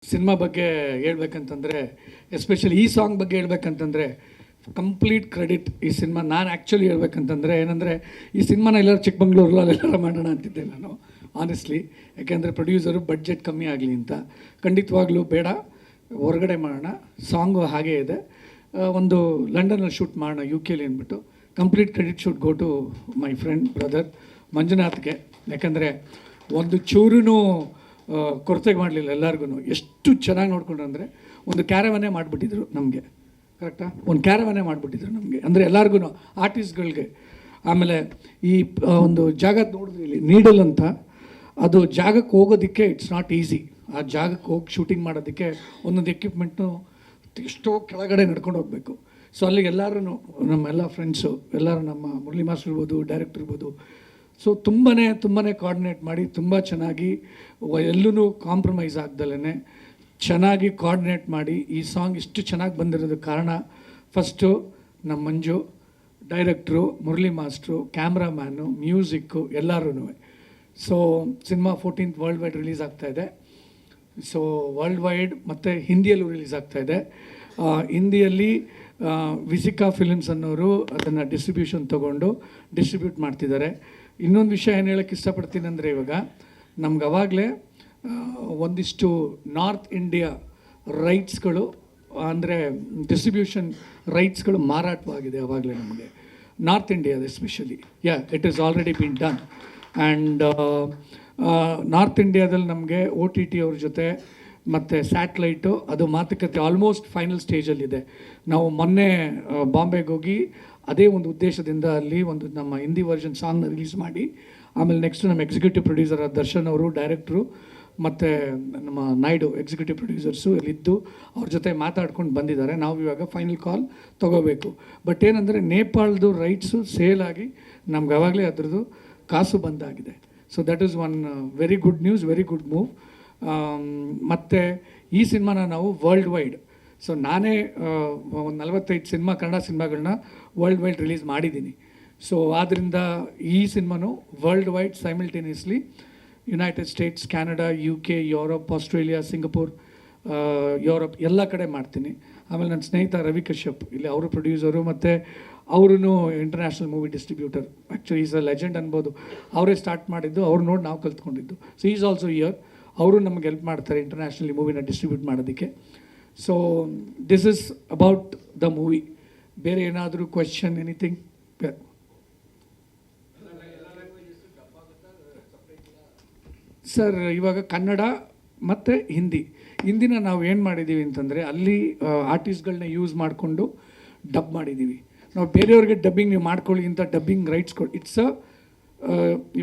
Cinema ಬಗ್ಗೆ ಹೇಳ್ಬೇಕಂತಂದರೆ, especially ಈ song ಬಗ್ಗೆ ಹೇಳ್ಬೇಕಂತಂದರೆ ಕಂಪ್ಲೀಟ್ ಕ್ರೆಡಿಟ್ ಈ ಸಿನಿಮಾ. ನಾನು ಆ್ಯಕ್ಚುಲಿ ಹೇಳ್ಬೇಕಂತಂದರೆ ಏನಂದರೆ, ಈ ಸಿನಿಮಾನ ಎಲ್ಲರೂ ಚಿಕ್ಕಮಂಗ್ಳೂರಲ್ಲೆಲ್ಲ ಮಾಡೋಣ ಅಂತಿದ್ದೆ ನಾನು ಆನೆಸ್ಟ್ಲಿ. ಯಾಕೆಂದರೆ ಪ್ರೊಡ್ಯೂಸರು ಬಡ್ಜೆಟ್ ಕಮ್ಮಿ ಆಗಲಿ ಅಂತ. ಖಂಡಿತವಾಗ್ಲೂ ಬೇಡ, ಹೊರಗಡೆ ಮಾಡೋಣ. ಸಾಂಗು ಹಾಗೇ ಇದೆ. ಒಂದು ಲಂಡನಲ್ಲಿ ಶೂಟ್ ಮಾಡೋಣ, ಯು ಕೆಲಿ ಅಂದ್ಬಿಟ್ಟು. Complete credit should go to my friend brother ಮಂಜುನಾಥ್ಗೆ. ಯಾಕಂದರೆ ಒಂದು ಚೂರೂ ಕೊರತೆಗೆ ಮಾಡಲಿಲ್ಲ. ಎಲ್ಲರಿಗೂ ಎಷ್ಟು ಚೆನ್ನಾಗಿ ನೋಡ್ಕೊಂಡ್ರು ಅಂದರೆ, ಒಂದು ಕ್ಯಾರವನ್ನೇ ಮಾಡಿಬಿಟ್ಟಿದ್ರು ನಮಗೆ. ಕರೆಕ್ಟಾ? ಒಂದು ಕ್ಯಾರವನ್ನೇ ಮಾಡಿಬಿಟ್ಟಿದ್ರು ನಮಗೆ, ಅಂದರೆ ಎಲ್ಲರಿಗೂ, ಆರ್ಟಿಸ್ಟ್ಗಳಿಗೆ. ಆಮೇಲೆ ಈ ಒಂದು ಜಾಗ ನೋಡಿದ್ರಿ ಇಲ್ಲಿ ನೀಡಲ್ ಅಂತ, ಅದು ಜಾಗಕ್ಕೆ ಹೋಗೋದಕ್ಕೆ ಇಟ್ಸ್ ನಾಟ್ ಈಸಿ. ಆ ಜಾಗಕ್ಕೆ ಹೋಗಿ ಶೂಟಿಂಗ್ ಮಾಡೋದಕ್ಕೆ ಒಂದೊಂದು ಎಕ್ವಿಪ್ಮೆಂಟ್ನು ಎಷ್ಟೋ ಕೆಳಗಡೆ ನಡ್ಕೊಂಡು ಹೋಗಬೇಕು. ಸೊ ಅಲ್ಲಿಗೆ ಎಲ್ಲರೂ ನಮ್ಮೆಲ್ಲ ಫ್ರೆಂಡ್ಸು ಎಲ್ಲರೂ, ನಮ್ಮ ಮುರಳಿ ಮಾಸ್ಟರ್ ಇರ್ಬೋದು, ಡೈರೆಕ್ಟರ್ ಇರ್ಬೋದು, ಸೊ ತುಂಬಾ ಕೋಆರ್ಡಿನೇಟ್ ಮಾಡಿ ತುಂಬ ಚೆನ್ನಾಗಿ, ಎಲ್ಲೂ ಕಾಂಪ್ರಮೈಸ್ ಆಗ್ದಲೇ ಚೆನ್ನಾಗಿ ಕೋಆರ್ಡಿನೇಟ್ ಮಾಡಿ ಈ ಸಾಂಗ್ ಇಷ್ಟು ಚೆನ್ನಾಗಿ ಬಂದಿರೋದಕ್ಕೆ ಕಾರಣ ಫಸ್ಟು ನಮ್ಮ ಮಂಜು, ಡೈರೆಕ್ಟ್ರು ಮುರಳಿ ಮಾಸ್ಟ್ರು, ಕ್ಯಾಮ್ರಾಮ್ಯಾನು, ಮ್ಯೂಸಿಕ್ಕು ಎಲ್ಲರೂ. So cinema 14th world wide release ಆಗ್ತಾಯಿದೆ. ಸೊ ವರ್ಲ್ಡ್ ವೈಡ್ ಮತ್ತು ಹಿಂದಿಯಲ್ಲೂ ರಿಲೀಸ್ ಆಗ್ತಾಯಿದೆ. ಹಿಂದಿಯಲ್ಲಿ ವಿಸಿಕಾ ಫಿಲ್ಮ್ಸ್ ಅನ್ನೋರು ಅದನ್ನು ಡಿಸ್ಟ್ರಿಬ್ಯೂಷನ್ ತೊಗೊಂಡು ಡಿಸ್ಟ್ರಿಬ್ಯೂಟ್ ಮಾಡ್ತಿದ್ದಾರೆ. ಇನ್ನೊಂದು ವಿಷಯ ಏನು ಹೇಳೋಕ್ಕೆ ಇಷ್ಟಪಡ್ತೀನಿ ಅಂದರೆ, ಇವಾಗ ನಮ್ಗೆ ಅವಾಗಲೇ ಒಂದಿಷ್ಟು ನಾರ್ತ್ ಇಂಡಿಯಾ ರೈಟ್ಸ್ಗಳು, ಅಂದರೆ ಡಿಸ್ಟ್ರಿಬ್ಯೂಷನ್ ರೈಟ್ಸ್ಗಳು ಮಾರಾಟವಾಗಿದೆ ಆವಾಗಲೇ ನಮಗೆ, ನಾರ್ತ್ ಇಂಡಿಯಾದ especially. It is already been done. And north ಇಂಡಿಯಾದಲ್ಲಿ ನಮಗೆ OTT ಅವ್ರ ಜೊತೆ ಮತ್ತು ಸ್ಯಾಟ್ಲೈಟು ಅದು ಮಾತುಕತೆ ಆಲ್ಮೋಸ್ಟ್ ಫೈನಲ್ ಸ್ಟೇಜಲ್ಲಿದೆ. ನಾವು ಮೊನ್ನೆ ಬಾಂಬೆಗೆ ಹೋಗಿ ಅದೇ ಒಂದು ಉದ್ದೇಶದಿಂದ ಅಲ್ಲಿ ಒಂದು ನಮ್ಮ ಹಿಂದಿ ವರ್ಷನ್ ಸಾಂಗ್ನ ರಿಲೀಸ್ ಮಾಡಿ, ಆಮೇಲೆ ನೆಕ್ಸ್ಟ್ ನಮ್ಮ ಎಕ್ಸಿಕ್ಯೂಟಿವ್ ಪ್ರೊಡ್ಯೂಸರ್ ದರ್ಶನ್ ಅವರು, ಡೈರೆಕ್ಟ್ರು, ಮತ್ತು ನಮ್ಮ ನಾಯ್ಡು ಎಕ್ಸಿಕ್ಯೂಟಿವ್ ಪ್ರೊಡ್ಯೂಸರ್ಸು ಇಲ್ಲಿದ್ದು ಅವ್ರ ಜೊತೆ ಮಾತಾಡ್ಕೊಂಡು ಬಂದಿದ್ದಾರೆ. ನಾವು ಇವಾಗ ಫೈನಲ್ ಕಾಲ್ ತೊಗೋಬೇಕು. ಬಟ್ ಏನಂದರೆ, ನೇಪಾಳದು ರೈಟ್ಸು ಸೇಲ್ ಆಗಿ ನಮ್ಗೆ ಆವಾಗಲೇ ಅದರದ್ದು ಕಾಸು ಬಂದಾಗಿದೆ. So that is one very good news, very good move. ಮತ್ತು ಈ ಸಿನಿಮಾನ ನಾವು ವರ್ಲ್ಡ್ ವೈಡ್, ಸೊ ನಾನೇ ಒಂದು 45 ಸಿನಿಮಾ, ಕನ್ನಡ ಸಿನಿಮಾಗಳನ್ನ ವರ್ಲ್ಡ್ ವೈಡ್ ರಿಲೀಸ್ ಮಾಡಿದ್ದೀನಿ. ಸೊ ಆದ್ದರಿಂದ ಈ ಸಿನಿಮಾನು worldwide simultaneously United States, Canada, UK, Europe, Australia, Singapore, Europe ಎಲ್ಲ ಕಡೆ ಮಾಡ್ತೀನಿ. ಆಮೇಲೆ ನನ್ನ ಸ್ನೇಹಿತ ರವಿ ಕಶ್ಯಪ್ ಇಲ್ಲಿ, ಅವರು ಪ್ರೊಡ್ಯೂಸರು, ಮತ್ತು ಅವರು international movie distributor. Actually is a legend ಅನ್ಬೋದು. ಅವರೇ ಸ್ಟಾರ್ಟ್ ಮಾಡಿದ್ದು, ಅವ್ರು ನೋಡಿ ನಾವು ಕಲ್ತ್ಕೊಂಡಿದ್ದು. So is also year. ಅವರು ನಮಗೆ ಹೆಲ್ಪ್ ಮಾಡ್ತಾರೆ ಇಂಟರ್ನ್ಯಾಷನಲಿ ಮೂವಿನ ಡಿಸ್ಟ್ರಿಬ್ಯೂಟ್ ಮಾಡೋದಕ್ಕೆ. So this is about the movie. ಬೇರೆ ಏನಾದರೂ ಕ್ವೆಶ್ಚನ್, ಎನಿಥಿಂಗ್? ಸರ್, ಇವಾಗ ಕನ್ನಡ ಮತ್ತು ಹಿಂದಿನ ನಾವು ಏನು ಮಾಡಿದ್ದೀವಿ ಅಂತಂದರೆ, ಅಲ್ಲಿ ಆರ್ಟಿಸ್ಟ್ಗಳನ್ನ ಯೂಸ್ ಮಾಡಿಕೊಂಡು ಡಬ್ ಮಾಡಿದ್ದೀವಿ ನಾವು. ಬೇರೆಯವ್ರಿಗೆ ಡಬ್ಬಿಂಗ್ ನೀವು ಮಾಡ್ಕೊಳ್ಳಿ ಅಂತ ಡಬ್ಬಿಂಗ್ ರೈಟ್ಸ್ ಕೊಡಿ. ಇಟ್ಸ್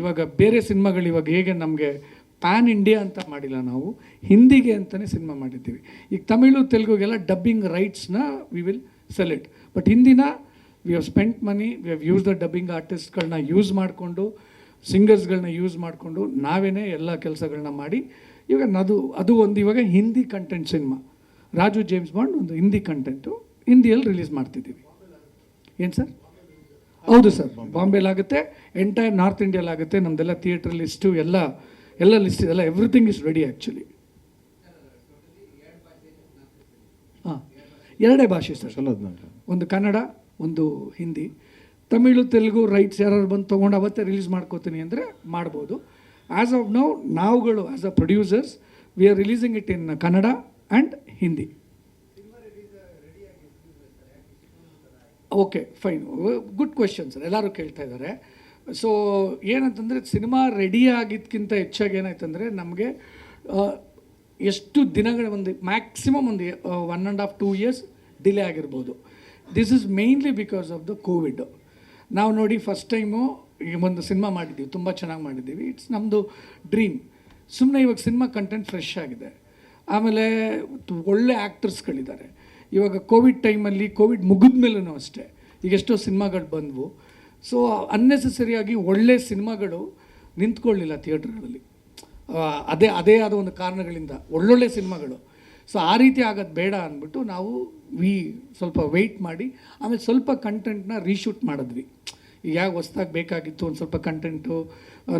ಇವಾಗ ಬೇರೆ ಸಿನಿಮಾಗಳು ಇವಾಗ ಹೇಗೆ ನಮಗೆ ಪ್ಯಾನ್ ಇಂಡಿಯಾ ಅಂತ ಮಾಡಿಲ್ಲ, ನಾವು ಹಿಂದಿಗೆ ಅಂತಲೇ ಸಿನಿಮಾ ಮಾಡಿದ್ದೀವಿ. ಈಗ ತಮಿಳು, ತೆಲುಗುಗೆಲ್ಲ ಡಬ್ಬಿಂಗ್ ರೈಟ್ಸ್ನ we will sell it. But ಹಿಂದಿನ we have spent money, we have use the dubbing ಆರ್ಟಿಸ್ಟ್ಗಳನ್ನ ಯೂಸ್ ಮಾಡಿಕೊಂಡು, ಸಿಂಗರ್ಸ್ಗಳನ್ನ ಯೂಸ್ ಮಾಡಿಕೊಂಡು ನಾವೇ ಎಲ್ಲ ಕೆಲಸಗಳನ್ನ ಮಾಡಿ ಇವಾಗ ಅದು ಒಂದು ಇವಾಗ Hindi content cinema. Raju James bond ಒಂದು ಹಿಂದಿ ಕಂಟೆಂಟು ಹಿಂದಿಯಲ್ಲಿ ರಿಲೀಸ್ ಮಾಡ್ತಿದ್ದೀವಿ. ಏನು ಸರ್? ಹೌದು ಸರ್, ಬಾಂಬೆಲಾಗುತ್ತೆ, ಎಂಟೈರ್ ನಾರ್ತ್ ಇಂಡಿಯಾಲಾಗುತ್ತೆ. ನಮ್ಮದೆಲ್ಲ ಥಿಯೇಟ್ರ್ ಲಿಸ್ಟು ಎಲ್ಲ ಲಿಸ್ಟ್ ಇದೆಲ್ಲ, ಎವ್ರಿಥಿಂಗ್ ಇಸ್ ರೆಡಿ ಆ್ಯಕ್ಚುಲಿ. ಹಾಂ, 2 ಭಾಷೆ ಸರ್, ಒಂದು ಕನ್ನಡ, ಒಂದು ಹಿಂದಿ. ತಮಿಳು, ತೆಲುಗು ರೈಟ್ಸ್ ಯಾರು ಬಂದು ತೊಗೊಂಡು ಅವತ್ತೇ ರಿಲೀಸ್ ಮಾಡ್ಕೋತೀನಿ ಅಂದರೆ ಮಾಡ್ಬೋದು. ಆ್ಯಸ್ ಆಫ್ ನೌ ನಾವುಗಳು as a producers we are releasing it in Kannada and Hindi. Okay, fine, good question sir, ಎಲ್ಲರೂ ಕೇಳ್ತಾ ಇದ್ದಾರೆ. ಸೊ ಏನಂತಂದರೆ, ಸಿನಿಮಾ ರೆಡಿ ಆಗಿದ್ದಕ್ಕಿಂತ ಹೆಚ್ಚಾಗಿ ಏನಾಯ್ತಂದರೆ, ನಮಗೆ ಎಷ್ಟು ದಿನಗಳ ಒಂದು ಮ್ಯಾಕ್ಸಿಮಮ್ ಒಂದು 1.5-2 years ಡಿಲೇ ಆಗಿರ್ಬೋದು. This is mainly because of the Covid. ನಾವು ನೋಡಿ ಫಸ್ಟ್ ಟೈಮು ಈಗ ಒಂದು ಸಿನಿಮಾ ಮಾಡಿದ್ದೀವಿ, ತುಂಬ ಚೆನ್ನಾಗಿ ಮಾಡಿದ್ದೀವಿ. ಇಟ್ಸ್ ನಮ್ಮದು ಡ್ರೀಮ್. ಸುಮ್ಮನೆ ಇವಾಗ ಸಿನಿಮಾ ಕಂಟೆಂಟ್ ಫ್ರೆಶ್ ಆಗಿದೆ, ಆಮೇಲೆ ಒಳ್ಳೆ ಆ್ಯಕ್ಟರ್ಸ್ಗಳಿದ್ದಾರೆ. ಇವಾಗ ಕೋವಿಡ್ ಟೈಮಲ್ಲಿ, ಕೋವಿಡ್ ಮುಗಿದ ಮೇಲೂ ಅಷ್ಟೇ ಈಗ ಎಷ್ಟೋ ಸಿನಿಮಾಗಳು ಬಂದವು. ಸೊ ಅನ್ನೆಸೆಸರಿಯಾಗಿ ಒಳ್ಳೆ ಸಿನಿಮಾಗಳು ನಿಂತ್ಕೊಳ್ಳಿಲ್ಲ ಥಿಯೇಟ್ರ್ಗಳಲ್ಲಿ, ಅದೇ ಆದ ಒಂದು ಕಾರಣಗಳಿಂದ ಒಳ್ಳೊಳ್ಳೆ ಸಿನಿಮಾಗಳು. ಸೊ ಆ ರೀತಿ ಆಗೋದು ಬೇಡ ಅಂದ್ಬಿಟ್ಟು ನಾವು ಸ್ವಲ್ಪ ವೆಯ್ಟ್ ಮಾಡಿ, ಆಮೇಲೆ ಸ್ವಲ್ಪ ಕಂಟೆಂಟ್ನ ರೀಶೂಟ್ ಮಾಡಿದ್ವಿ. ಈಗ ಯಾಕೆ ಹೊಸ್ದಾಗಿ ಬೇಕಾಗಿತ್ತು ಒಂದು ಸ್ವಲ್ಪ ಕಂಟೆಂಟು,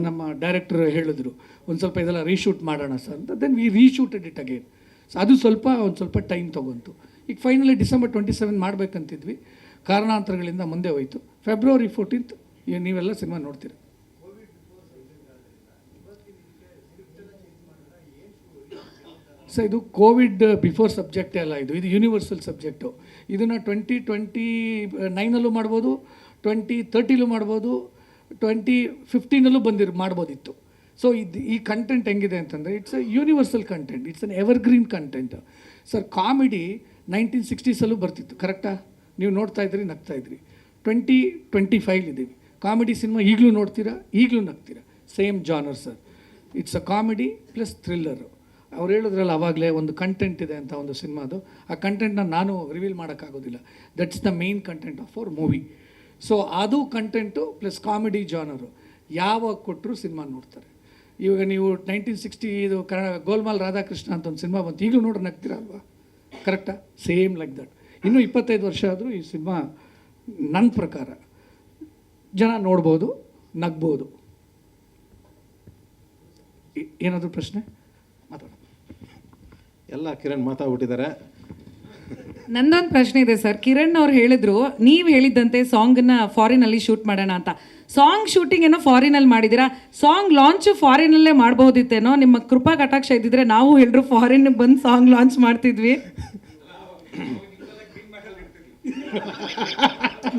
ನಮ್ಮ ಡೈರೆಕ್ಟರ್ ಹೇಳಿದ್ರು ಒಂದು ಸ್ವಲ್ಪ ಇದೆಲ್ಲ ರೀಶೂಟ್ ಮಾಡೋಣ ಸರ್ ಅಂತ. Then we reshooted it again. So ಅದು ಒಂದು ಸ್ವಲ್ಪ ಟೈಮ್ ತೊಗೊಂತು. ಈಗ ಫೈನಲಿ ಡಿಸೆಂಬರ್ 27 ಮಾಡಬೇಕಂತಿದ್ವಿ, ಕಾರಣಾಂತರಗಳಿಂದ ಮುಂದೆ ಹೋಯಿತು. ಫೆಬ್ರವರಿ 14th ನೀವೆಲ್ಲ ಸಿನಿಮಾ ನೋಡ್ತೀರ. ಸೊ ಇದು ಕೋವಿಡ್ ಬಿಫೋರ್ ಸಬ್ಜೆಕ್ಟೇ ಅಲ್ಲ, ಇದು ಯೂನಿವರ್ಸಲ್ ಸಬ್ಜೆಕ್ಟು. ಇದನ್ನು 2029 ಮಾಡ್ಬೋದು, 2030 ಮಾಡ್ಬೋದು, 2015 ಮಾಡ್ಬೋದಿತ್ತು. ಸೊ ಈ ಕಂಟೆಂಟ್ ಹೆಂಗಿದೆ ಅಂತಂದರೆ it's a universal content, it's an evergreen content. Sir comedy 1960s ಬರ್ತಿತ್ತು, ಕರೆಕ್ಟಾ? ನೀವು ನೋಡ್ತಾ ಇದ್ರಿ, ನಗ್ತಾ ಇದ್ರಿ. 2025 ಇದ್ದೀವಿ, ಕಾಮಿಡಿ ಸಿನಿಮಾ ಈಗಲೂ ನೋಡ್ತೀರಾ, ಈಗಲೂ ನಗ್ತೀರಾ. Same genre sir, it's a comedy plus thriller. ಅವ್ರು ಹೇಳಿದ್ರಲ್ಲ ಆವಾಗಲೇ ಒಂದು ಕಂಟೆಂಟ್ ಇದೆ ಅಂತ ಒಂದು ಸಿನಿಮಾದು, ಆ ಕಂಟೆಂಟ್ನ ನಾನು ರಿವೀಲ್ ಮಾಡೋಕ್ಕಾಗೋದಿಲ್ಲ. That's the main content of our movie. So ಅದು ಕಂಟೆಂಟು ಪ್ಲಸ್ ಕಾಮಿಡಿ ಜಾನರು ಯಾವಾಗ ಕೊಟ್ಟರು ಸಿನಿಮಾ ನೋಡ್ತಾರೆ. ಇವಾಗ ನೀವು 1960 ಇದು ಕನ್ನಡ ಗೋಲ್ಮಾಲ್ ರಾಧಾಕೃಷ್ಣ ಅಂತ ಒಂದು ಸಿನಿಮಾ ಬಂತು, ಈಗಲೂ ನೋಡ್ರೆ ನಗ್ತೀರಾ ಅಲ್ವಾ? ಕರೆಕ್ಟಾ? Same like that. ಇನ್ನೂ 25 ವರ್ಷ ಆದರೂ ಈ ಸಿನಿಮಾ ನನ್ನ ಪ್ರಕಾರ ಜನ ನೋಡ್ಬೋದು, ನಗ್ಬೋದು. ಏನಾದರೂ ಪ್ರಶ್ನೆ? ಮಾತಾಡ. ಎಲ್ಲ ಕಿರಣ್ ಮಾತಾಡ್ಬಿಟ್ಟಿದ್ದಾರೆ. ನಂದೊಂದು ಪ್ರಶ್ನೆ ಇದೆ ಸರ್. ಕಿರಣ್ ಅವ್ರು ಹೇಳಿದ್ರು, ನೀವು ಹೇಳಿದ್ದಂತೆ ಸಾಂಗನ್ನ ಫಾರಿನಲ್ಲಿ ಶೂಟ್ ಮಾಡೋಣ ಅಂತ. ಸಾಂಗ್ ಶೂಟಿಂಗ್ ಏನೋ ಫಾರಿನಲ್ಲಿ ಮಾಡಿದ್ದೀರಾ, ಸಾಂಗ್ ಲಾಂಚ್ ಫಾರಿನಲ್ಲೇ ಮಾಡ್ಬೋದಿತ್ತೇನೋ? ನಿಮ್ಮ ಕೃಪಾ ಕಟಾಕ್ಷ ಇದ್ದಿದ್ರೆ ನಾವು ಎಲ್ಲರೂ ಫಾರಿನ್ಗೆ ಬಂದು ಸಾಂಗ್ ಲಾಂಚ್ ಮಾಡ್ತಿದ್ವಿ.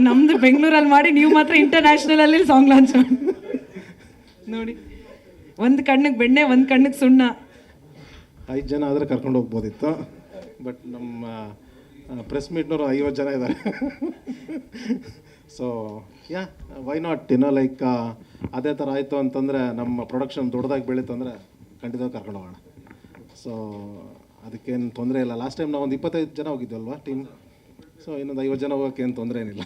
ನಮ್ದು ಬೆಂಗಳೂರಲ್ಲಿ ಮಾಡಿ, ನೀವು ಮಾತ್ರ ಇಂಟರ್ನ್ಯಾಷನಲ್ ಅಲ್ಲಿ ಸಾಂಗ್ ಲಾಂಚ್ ಮಾಡಿ ನೋಡಿ. ಒಂದು ಕಣ್ಣಿಗೆ ಬೆಣ್ಣೆ, ಒಂದು ಕಣ್ಣಿಗೆ ಸುಣ್ಣ. 5 ಜನ ಆದರೆ ಕರ್ಕೊಂಡು ಹೋಗ್ಬೋದಿತ್ತು, ಬಟ್ ನಮ್ಮ ಪ್ರೆಸ್ ಮೀಟ್ನವರು 50 ಜನ ಇದ್ದಾರೆ. So yeah, why not, like ಅದೇ ಥರ ಆಯಿತು ಅಂತಂದರೆ, ನಮ್ಮ ಪ್ರೊಡಕ್ಷನ್ ದೊಡ್ಡದಾಗಿ ಬೆಳೀತು ಅಂದರೆ ಖಂಡಿತವಾಗಿ ಕರ್ಕೊಂಡು ಹೋಗೋಣ. ಸೊ ಅದಕ್ಕೇನು ತೊಂದರೆ ಇಲ್ಲ. ಲಾಸ್ಟ್ ಟೈಮ್ ನಾವು ಒಂದು 25 ಜನ ಹೋಗಿದ್ವಲ್ವ ಟೀಮ್. ಸೊ ಇನ್ನೊಂದು 50 ಜನ ಹೋಗೋಕ್ಕೆ ಏನು ತೊಂದರೆ ಏನಿಲ್ಲ.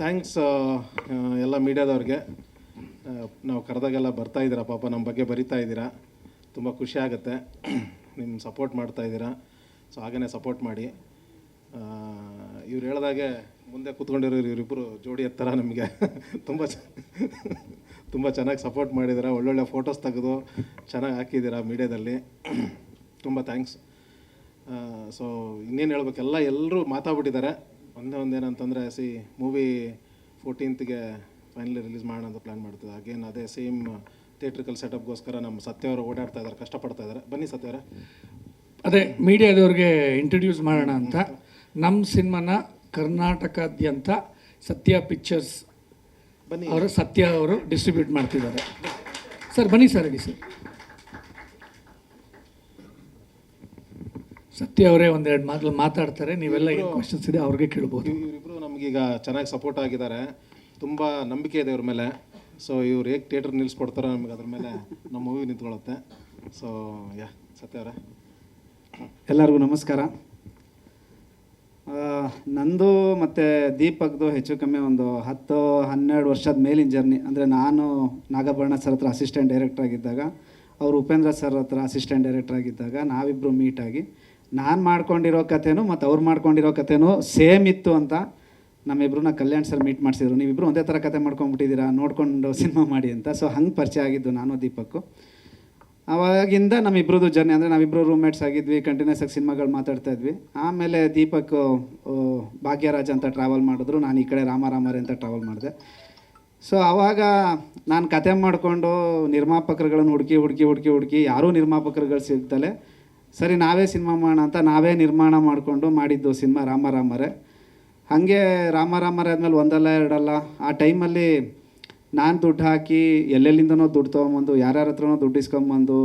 ಥ್ಯಾಂಕ್ಸ್ ಎಲ್ಲ ಮೀಡಿಯಾದವ್ರಿಗೆ. ನಾವು ಕರೆದಾಗೆಲ್ಲ ಬರ್ತಾಯಿದ್ದೀರಾ, ಪಾಪ ನಮ್ಮ ಬಗ್ಗೆ ಬರಿತಾ ಇದ್ದೀರಾ, ತುಂಬ ಖುಷಿ ಆಗುತ್ತೆ. ನಿಮ್ಮ ಸಪೋರ್ಟ್ ಮಾಡ್ತಾಯಿದ್ದೀರಾ. ಸೊ ಹಾಗೇ ಸಪೋರ್ಟ್ ಮಾಡಿ. ಇವ್ರು ಹೇಳ್ದಾಗೆ ಮುಂದೆ ಕೂತ್ಕೊಂಡಿರೋ ಇವರಿಬ್ಬರು ಜೋಡಿ ಎತ್ತರ ನಮಗೆ ತುಂಬ ಚೆನ್ನಾಗಿ ಸಪೋರ್ಟ್ ಮಾಡಿದ್ದೀರಾ. ಒಳ್ಳೊಳ್ಳೆ ಫೋಟೋಸ್ ತೆಗೆದು ಚೆನ್ನಾಗಿ ಹಾಕಿದ್ದೀರಾ ಮೀಡಿಯಾದಲ್ಲಿ. ತುಂಬ ಥ್ಯಾಂಕ್ಸ್. ಸೊ ಇನ್ನೇನು ಹೇಳ್ಬೇಕು, ಎಲ್ಲರೂ ಮಾತಾಡ್ಬಿಟ್ಟಿದ್ದಾರೆ. ಒಂದೇನಂತಂದರೆ, ಮೂವಿ 14th ಫೈನಲಿ ರಿಲೀಸ್ ಮಾಡೋಣ ಅಂತ ಪ್ಲ್ಯಾನ್ ಮಾಡ್ತಿದ್ದೆ. ಅಗೇನ್ ಅದೇ ಸೇಮ್ ಥಿಯೇಟ್ರಿಕಲ್ ಸೆಟಪ್ಗೋಸ್ಕರ ನಮ್ಮ ಸತ್ಯವರು ಓಡಾಡ್ತಾ ಇದ್ದಾರೆ, ಕಷ್ಟಪಡ್ತಾ ಇದ್ದಾರೆ. ಬನ್ನಿ ಸತ್ಯವರೇ. ಅದೇ ಮೀಡಿಯಾದವ್ರಿಗೆ ಇಂಟ್ರೊಡ್ಯೂಸ್ ಮಾಡೋಣ ಅಂತ ನಮ್ಮ ಸಿನಿಮಾನ ಕರ್ನಾಟಕಾದ್ಯಂತ ಸತ್ಯ ಪಿಕ್ಚರ್ಸ್ ಬನ್ನಿ, ಅವರು ಸತ್ಯ ಅವರು ಡಿಸ್ಟ್ರಿಬ್ಯೂಟ್ ಮಾಡ್ತಿದ್ದಾರೆ. ಸರ್ ಬನ್ನಿ ಸರ್, ಹೇಳಿ ಸರ್. ಸತ್ಯ ಅವರೇ ಒಂದೆರಡು ಮಾತಾಡ್ತಾರೆ. ನೀವೆಲ್ಲ ಏನು ಕ್ವಶನ್ಸ್ ಇದೆ ಅವ್ರಿಗೆ ಕೇಳ್ಬೋದು. ಇವರಿಬ್ಬರು ನಮಗೀಗ ಚೆನ್ನಾಗಿ ಸಪೋರ್ಟ್ ಆಗಿದ್ದಾರೆ, ತುಂಬ ನಂಬಿಕೆ ಇದೆ ಇವ್ರ ಮೇಲೆ. ಸೊ ಇವ್ರು ಹೇಗೆ ಥಿಯೇಟ್ರ್ ನಿಲ್ಲಿಸ್ಕೊಡ್ತಾರೋ ನಮಗೆ ಅದ್ರ ಮೇಲೆ ನಮ್ಮ ಮೂವಿ ನಿಂತ್ಕೊಳ್ಳುತ್ತೆ. ಸೊ ಯಾ, ಸತ್ಯ ಅವರೇ. ಎಲ್ಲರಿಗೂ ನಮಸ್ಕಾರ. ನಂದು ಮತ್ತು ದೀಪಕ್ದು ಹೆಚ್ಚು ಕಮ್ಮಿ ಒಂದು 10-12 ವರ್ಷದ ಮೇಲಿನ ಜರ್ನಿ. ಅಂದರೆ ನಾನು ನಾಗಭರಣ ಸರ್ ಹತ್ರ ಅಸಿಸ್ಟೆಂಟ್ ಡೈರೆಕ್ಟರ್ ಆಗಿದ್ದಾಗ, ಅವರು ಉಪೇಂದ್ರ ಸರ್ ಹತ್ರ ಅಸಿಸ್ಟೆಂಟ್ ಡೈರೆಕ್ಟರ್ ಆಗಿದ್ದಾಗ ನಾವಿಬ್ಬರು ಮೀಟಾಗಿ, ನಾನು ಮಾಡ್ಕೊಂಡಿರೋ ಕಥೆನೂ ಮತ್ತು ಅವ್ರು ಮಾಡ್ಕೊಂಡಿರೋ ಕಥೆನೂ ಸೇಮ್ ಇತ್ತು ಅಂತ ನಮ್ಮಿಬ್ರನ್ನ ಕಲ್ಯಾಣ್ ಸರ್ ಮೀಟ್ ಮಾಡಿಸಿದ್ರು. ನೀವಿಬ್ಬರು ಒಂದೇ ಥರ ಕತೆ ಮಾಡ್ಕೊಂಡ್ಬಿಟ್ಟಿದ್ದೀರಾ, ನೋಡ್ಕೊಂಡು ಸಿನಿಮಾ ಮಾಡಿ ಅಂತ. ಸೊ ಹಂಗೆ ಪರಿಚಯ ಆಗಿದ್ದು ನಾನು ದೀಪಕ್ಕು. ಆವಾಗಿಂದ ನಮ್ಮಿಬ್ರದ್ದು ಜರ್ನಿ, ಅಂದರೆ ನಾವಿಬ್ಬರು ರೂಮ್ಮೇಟ್ಸ್ ಆಗಿದ್ವಿ, ಕಂಟಿನ್ಯೂಸ್ ಆಗಿ ಸಿನಿಮಾಗಳು ಮಾತಾಡ್ತಾ ಇದ್ವಿ. ಆಮೇಲೆ ದೀಪಕ್ ಭಾಗ್ಯರಾಜ್ ಅಂತ ಟ್ರಾವೆಲ್ ಮಾಡಿದ್ರು, ನಾನು ಈ ಕಡೆ ರಾಮಾರಾಮರೇ ಅಂತ ಟ್ರಾವೆಲ್ ಮಾಡಿದೆ. ಸೊ ಆವಾಗ ನಾನು ಕತೆ ಮಾಡಿಕೊಂಡು ನಿರ್ಮಾಪಕರುಗಳನ್ನು ಹುಡುಕಿ ಯಾರೂ ನಿರ್ಮಾಪಕರುಗಳು ಸಿಗ್ತಲೇ, ಸರಿ ನಾವೇ ಸಿನಿಮಾ ಮಾಡೋಣ ಅಂತ ನಾವೇ ನಿರ್ಮಾಣ ಮಾಡಿಕೊಂಡು ಮಾಡಿದ್ದು ಸಿನಿಮಾ ರಾಮಾರಾಮರೇ. ಹಾಗೆ ರಾಮಾರಾಮರೇ ಆದಮೇಲೆ ಒಂದಲ್ಲ ಎರಡಲ್ಲ, ಆ ಟೈಮಲ್ಲಿ ನಾನು ದುಡ್ಡು ಹಾಕಿ ಎಲ್ಲೆಲ್ಲಿಂದನೋ ದುಡ್ಡು ತೊಗೊಂಬಂದು, ಯಾರ್ಯಾರ ಹತ್ರನೋ ದುಡ್ಡು ಇಸ್ಕೊಂಬಂದು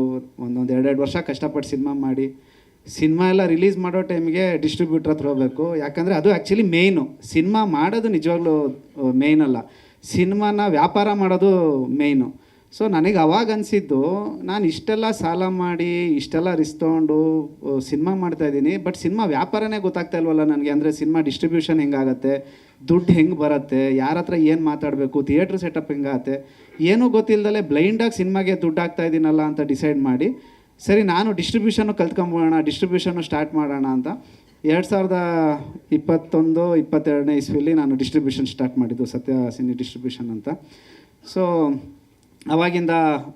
ಒಂದೊಂದು 2 ವರ್ಷ ಕಷ್ಟಪಟ್ಟು ಸಿನಿಮಾ ಮಾಡಿ, ಸಿನಿಮಾ ಎಲ್ಲ ರಿಲೀಸ್ ಮಾಡೋ ಟೈಮಿಗೆ ಡಿಸ್ಟ್ರಿಬ್ಯೂಟ್ರ್ ಹತ್ರ ಹೋಗಬೇಕು. ಯಾಕಂದರೆ ಅದು ಆ್ಯಕ್ಚುಲಿ ಮೇಯ್ನು. ಸಿನಿಮಾ ಮಾಡೋದು ನಿಜವಾಗ್ಲೂ ಮೇಯ್ನ್ ಅಲ್ಲ, ಸಿನಿಮಾನ ವ್ಯಾಪಾರ ಮಾಡೋದು ಮೇಯ್ನು. ಸೊ ನನಗೆ ಅವಾಗ ಅನಿಸಿದ್ದು, ನಾನು ಇಷ್ಟೆಲ್ಲ ಸಾಲ ಮಾಡಿ ಇಷ್ಟೆಲ್ಲ ರಿಸ್ಕ್ ತೊಗೊಂಡು ಸಿನಿಮಾ ಮಾಡ್ತಾಯಿದ್ದೀನಿ, ಬಟ್ ಸಿನಿಮಾ ವ್ಯಾಪಾರನೇ ಗೊತ್ತಾಗ್ತಾ ಇಲ್ವಲ್ಲ ನನಗೆ. ಅಂದರೆ ಸಿನಿಮಾ ಡಿಸ್ಟ್ರಿಬ್ಯೂಷನ್ ಹೆಂಗಾಗತ್ತೆ, ದುಡ್ಡು ಹೆಂಗೆ ಬರುತ್ತೆ, ಯಾರ ಹತ್ರ ಏನು ಮಾತಾಡಬೇಕು, ಥಿಯೇಟ್ರ್ ಸೆಟಪ್ ಹೆಂಗಾಗತ್ತೆ, ಏನೂ ಗೊತ್ತಿಲ್ಲದಲ್ಲೇ ಬ್ಲೈಂಡಾಗಿ ಸಿನಿಮಾಗೆ ದುಡ್ಡು ಹಾಕ್ತಾ ಇದ್ದೀನಲ್ಲ ಅಂತ ಡಿಸೈಡ್ ಮಾಡಿ, ಸರಿ ನಾನು ಡಿಸ್ಟ್ರಿಬ್ಯೂಷನ್ನು ಕಲ್ತ್ಕೊಂಬೋಣ, ಡಿಸ್ಟ್ರಿಬ್ಯೂಷನ್ನು ಸ್ಟಾರ್ಟ್ ಮಾಡೋಣ ಅಂತ 2021-22 ಇಸ್ವಿಲಿ ನಾನು ಡಿಸ್ಟ್ರಿಬ್ಯೂಷನ್ ಸ್ಟಾರ್ಟ್ ಮಾಡಿದ್ದು, ಸತ್ಯ ಸಿನಿ ಡಿಸ್ಟ್ರಿಬ್ಯೂಷನ್ ಅಂತ. ಸೊ ಅವಾಗಿಂದ